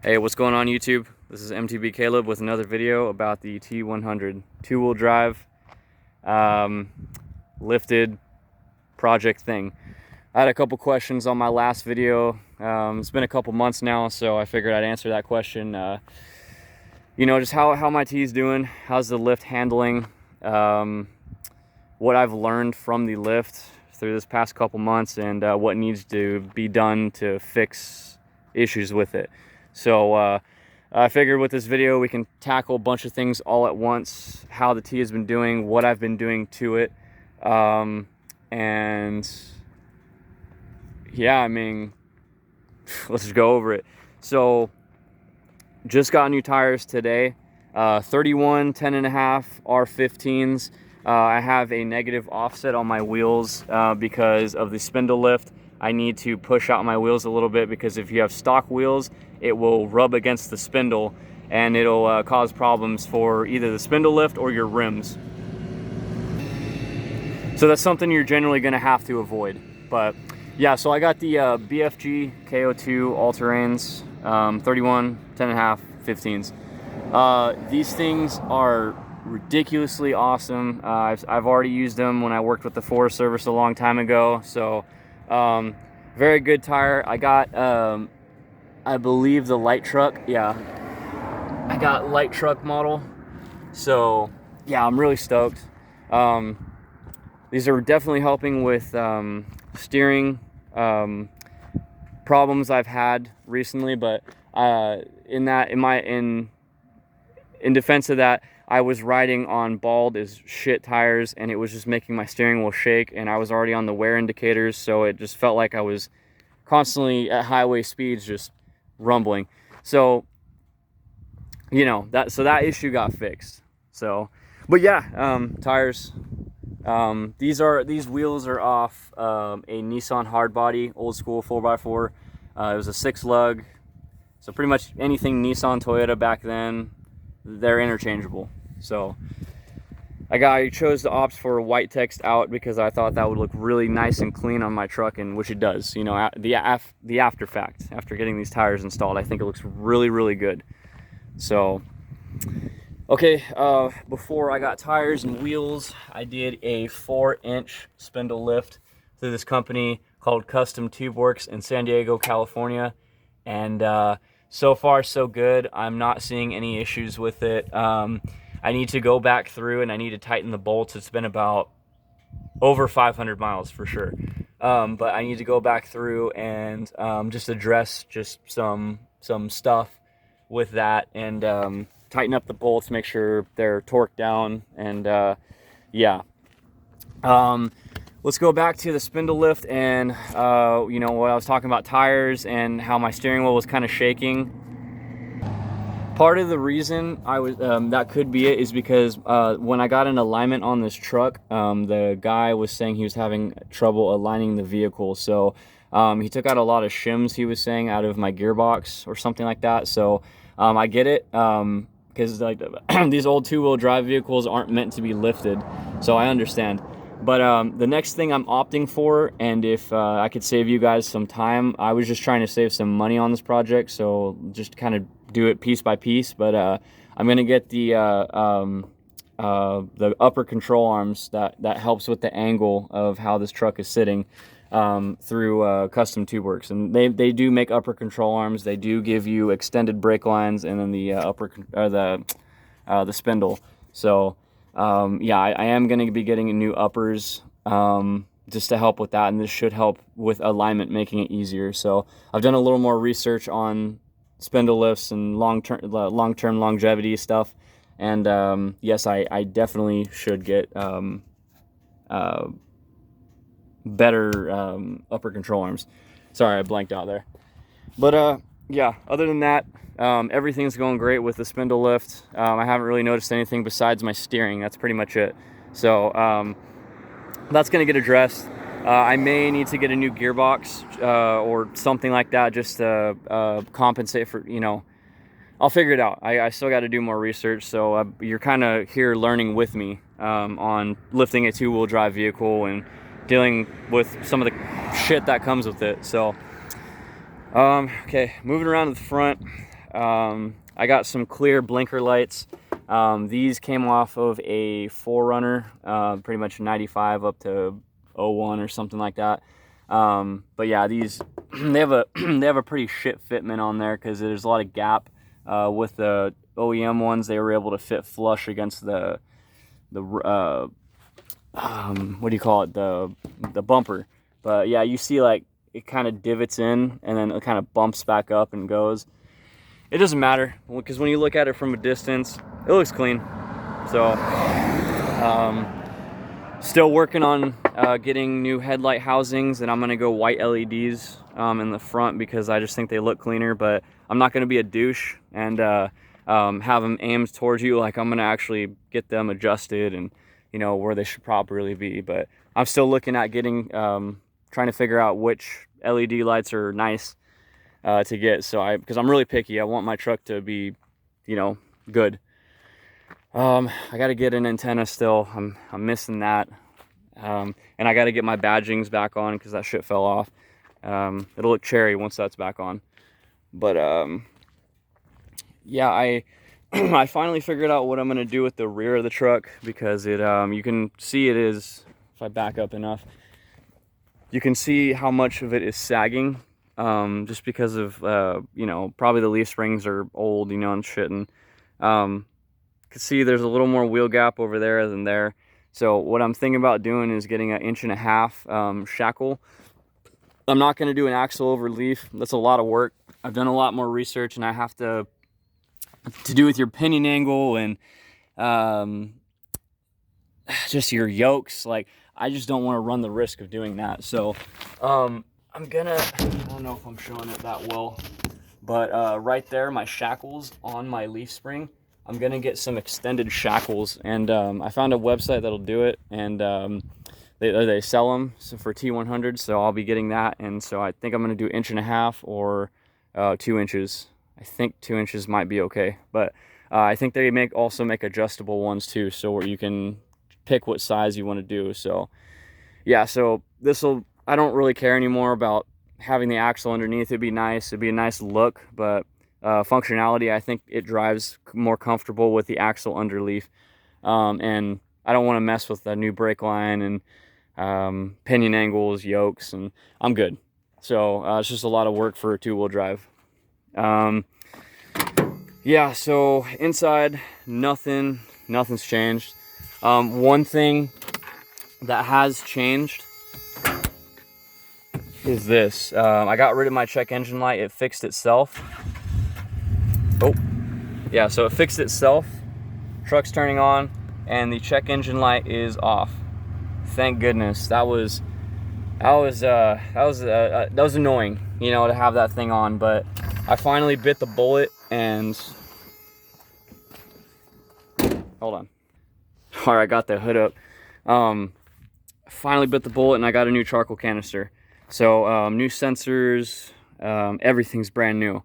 Hey, what's going on YouTube? This is MTB Caleb with another video about the T100 two-wheel drive lifted project thing. I had a couple questions on my last video. It's been a couple months now, so I figured I'd answer that question. Just how my T's doing, how's the lift handling, what I've learned from the lift through this past couple months, and what needs to be done to fix issues with it. So I figured with this video we can tackle a bunch of things all at once, how the T has been doing, what I've been doing to it, and yeah, I mean, let's just go over it. So just got new tires today, 31 10.5 R15s. I have a negative offset on my wheels because of the spindle lift. I need to push out my wheels a little bit because if you have stock wheels, it will rub against the spindle and it'll cause problems for either the spindle lift or your rims. So that's something you're generally going to have to avoid. But yeah, so I got the BFG KO2 all-terrains, 31 10.5 15s. These things are ridiculously awesome. I've already used them when I worked with the Forest Service a long time ago. So very good tire. I got I believe the light truck. Yeah, I got light truck model. So yeah, I'm really stoked. These are definitely helping with steering problems I've had recently, but in defense of that, I was riding on bald as shit tires and it was just making my steering wheel shake, and I was already on the wear indicators, so it just felt like I was constantly at highway speeds just rumbling. So that issue got fixed. So but yeah, tires, these wheels are off a Nissan hardbody, old school 4x4. It was a 6 lug, so pretty much anything Nissan, Toyota back then, they're interchangeable. So I chose to opt for white text out because I thought that would look really nice and clean on my truck, and which it does. The after fact, after getting these tires installed, I think it looks really, really good. So okay, before I got tires and wheels, I did a 4-inch spindle lift through this company called Custom Tube Works in San Diego, California, and so far so good. I'm not seeing any issues with it. I need to go back through and I need to tighten the bolts. It's been about over 500 miles for sure, but I need to go back through and just address some stuff with that, and tighten up the bolts, make sure they're torqued down, and yeah. Let's go back to the spindle lift and what I was talking about, tires and how my steering wheel was kind of shaking. Part of the reason I was that could be it is because when I got an alignment on this truck, the guy was saying he was having trouble aligning the vehicle. So he took out a lot of shims, he was saying, out of my gearbox or something like that. So I get it, because like these old two-wheel drive vehicles aren't meant to be lifted, so I understand. But the next thing I'm opting for, and if I could save you guys some time, I was just trying to save some money on this project, so just kind of do it piece by piece. But I'm gonna get the upper control arms that helps with the angle of how this truck is sitting, through Custom Tube Works, and they do make upper control arms. They do give you extended brake lines, and then the the spindle. So yeah, I am going to be getting new uppers just to help with that, and this should help with alignment, making it easier. So I've done a little more research on spindle lifts and long-term longevity stuff, and yes, I definitely should get better upper control arms. Sorry, I blanked out there. But yeah, other than that, everything's going great with the spindle lift. I haven't really noticed anything besides my steering. That's pretty much it. So that's going to get addressed. I may need to get a new gearbox or something like that, just to compensate for, I'll figure it out. I still got to do more research, so you're kind of here learning with me on lifting a two-wheel drive vehicle and dealing with some of the shit that comes with it. So okay, moving around to the front. I got some clear blinker lights. These came off of a 4Runner, pretty much 95 up to 01 or something like that. But yeah, these they have a pretty shit fitment on there because there's a lot of gap. With the OEM ones, they were able to fit flush against the what do you call it, the bumper. But yeah, you see like it kind of divots in and then it kind of bumps back up and goes. It doesn't matter because when you look at it from a distance, it looks clean. So still working on getting new headlight housings, and I'm gonna go white LEDs in the front because I just think they look cleaner. But I'm not gonna be a douche and have them aimed towards you. Like, I'm gonna actually get them adjusted and, you know, where they should properly be. But I'm still looking at getting trying to figure out which LED lights are nice to get. So because I'm really picky, I want my truck to be, you know, good. I got to get an antenna still. I'm missing that. And I got to get my badgings back on because that shit fell off. It'll look cherry once that's back on. But yeah, I finally figured out what I'm gonna do with the rear of the truck because it you can see it is, if I back up enough, you can see how much of it is sagging, just because of you know, probably the leaf springs are old, you know, and shit. And you can see there's a little more wheel gap over there than there. So what I'm thinking about doing is getting an 1.5 inch shackle. I'm not going to do an axle over leaf. That's a lot of work. I've done a lot more research, and I have to do with your pinion angle and just your yokes. Like, I just don't want to run the risk of doing that. So I'm gonna, I don't know if I'm showing it that well, but right there, my shackles on my leaf spring, I'm gonna get some extended shackles, and I found a website that'll do it, and they sell them for T100, so I'll be getting that. And so I think I'm gonna do 1.5 inch or 2 inches. I think 2 inches might be okay, but I think they also make adjustable ones too, so where you can pick what size you want to do. So yeah, so I don't really care anymore about having the axle underneath. It'd be nice, it'd be a nice look, but functionality, I think it drives more comfortable with the axle underleaf. And I don't want to mess with the new brake line and pinion angles, yokes, and I'm good. So it's just a lot of work for a 2-wheel drive. Yeah, so inside, nothing's changed. One thing that has changed is this. I got rid of my check engine light. It fixed itself. Oh, yeah, so it fixed itself. Truck's turning on, and the check engine light is off. Thank goodness. That was annoying, you know, to have that thing on. But I finally bit the bullet, and hold on. All right, I got the hood up. Finally bit the bullet, and I got a new charcoal canister. So new sensors, everything's brand new.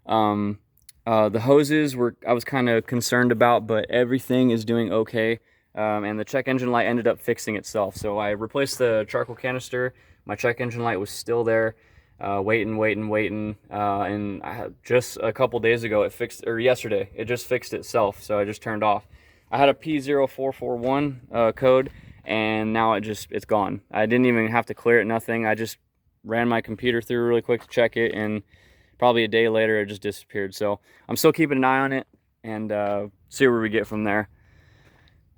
The hoses I was kind of concerned about, but everything is doing okay. And the check engine light ended up fixing itself. So I replaced the charcoal canister. My check engine light was still there, waiting. And just a couple days ago, yesterday, it just fixed itself. So I just turned off. I had a P0441 code, and now it's gone. I didn't even have to clear it, nothing. I just ran my computer through really quick to check it, and probably a day later, it just disappeared. So I'm still keeping an eye on it and see where we get from there.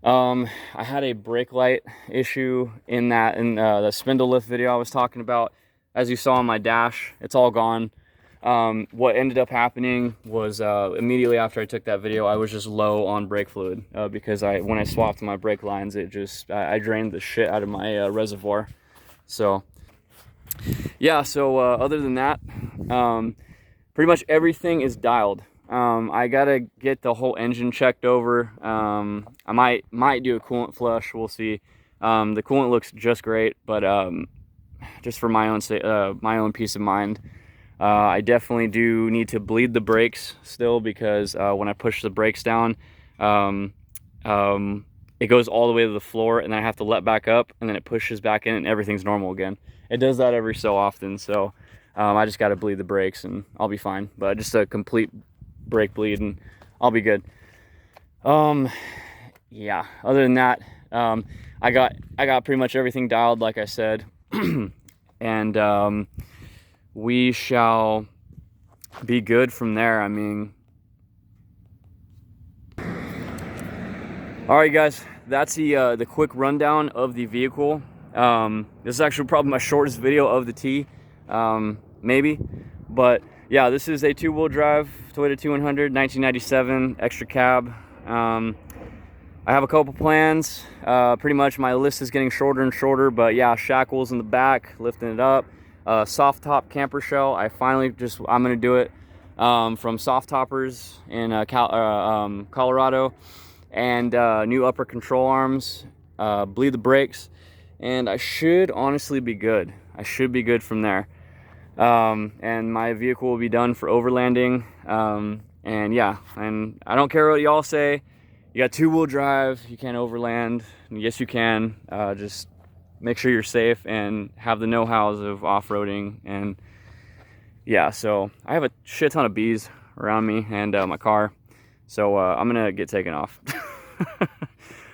I had a brake light issue in the Spindle Lift video I was talking about. As you saw on my dash, it's all gone. What ended up happening was immediately after I took that video, I was just low on brake fluid because when I swapped my brake lines, I drained the shit out of my reservoir. So yeah, so other than that, pretty much everything is dialed. I gotta get the whole engine checked over. I might do a coolant flush. We'll see. The coolant looks just great, but just for my own peace of mind, I definitely do need to bleed the brakes still, because when I push the brakes down, it goes all the way to the floor, and then I have to let back up, and then it pushes back in, and everything's normal again. It does that every so often, so I just got to bleed the brakes, and I'll be fine. But just a complete brake bleed, and I'll be good. Yeah, other than that, I got pretty much everything dialed, like I said. And we shall be good from there. I mean, all right, guys, that's the quick rundown of the vehicle. This is actually probably my shortest video of the T, maybe, but yeah, this is a 2-wheel drive Toyota T100, 1997, extra cab. I have a couple plans. Pretty much my list is getting shorter and shorter, but yeah, shackles in the back, lifting it up. Soft top camper shell. I'm gonna do it from Soft Toppers in Colorado, and new upper control arms, bleed the brakes, and I should honestly be good. I should be good from there. And my vehicle will be done for overlanding. And yeah, and I don't care what y'all say. You got 2-wheel drive, you can't overland. Yes, you can. Just make sure you're safe and have the know-hows of off-roading. And yeah, so I have a shit ton of bees around me and my car. So I'm gonna get taken off.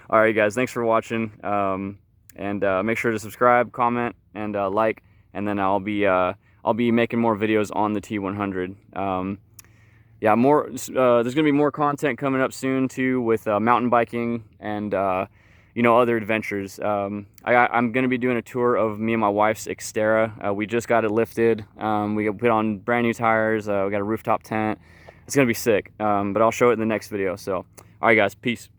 All right, guys, thanks for watching. And make sure to subscribe, comment, and like. And then I'll be making more videos on the T100. Yeah, there's gonna be more content coming up soon too, with mountain biking and you know, other adventures. I'm gonna be doing a tour of me and my wife's Xterra. We just got it lifted. We put on brand new tires. We got a rooftop tent. It's gonna be sick. But I'll show it in the next video. So, all right, guys, peace.